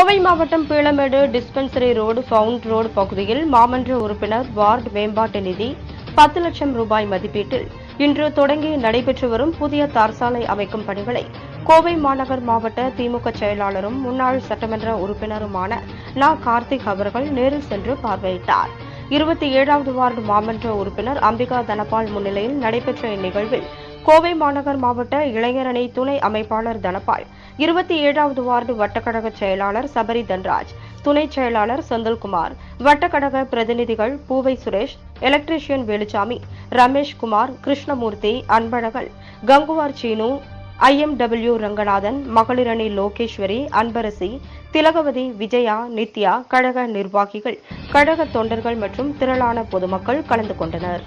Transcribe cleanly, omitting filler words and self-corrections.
கோவை மாவட்டம் Peelamedu dispensary road found road பகுதியில் மாமன்ற உறுப்பினர் வார்டு மேம்பாட்டு நிதி 10 லட்சம் ரூபாய் மதிப்பீட்டில் இன்று தொடங்கி நடைபெற்று வரும் புதிய தார்சாலை அமைக்கும் பணிகளை கோவை மாநகர் மாவட்ட திமுக செயலாளரும் முன்னாள் சட்டமன்ற உறுப்பினருமான கார்த்திக் அவர்கள் நேரில் சென்று பார்வையிட்டார். 27வது வார்டு மாமன்ற உறுப்பினர் அம்பிகா தனபால் முன்னிலையில் நடைபெற்ற இந்நிகழ்வில் கோவை மாநகர் மாவட்ட இளைஞரணி துணை அமைப்பாளர் தனபால், 27வது வார்டு வட்டக்கழக செயலாளர் சபரி தன்ராஜ், துணை செயலாளர் செந்தில்குமார், வட்டக்கழக பிரதிநிதிகள் பூவை சுரேஷ், எலக்ட்ரீஷியன் வேலுச்சாமி, ரமேஷ் குமார், கிருஷ்ணமூர்த்தி, அன்பழகல், கங்குவார் சீனு, IMW ரங்கநாதன், மகளிரணி லோகேஸ்வரி, அன்பரசி, திலகவதி, விஜயா, நித்யா, கழக நிர்வாகிகள், கழக தொண்டர்கள் மற்றும் திரளான பொதுமக்கள் கலந்து கொண்டனர்.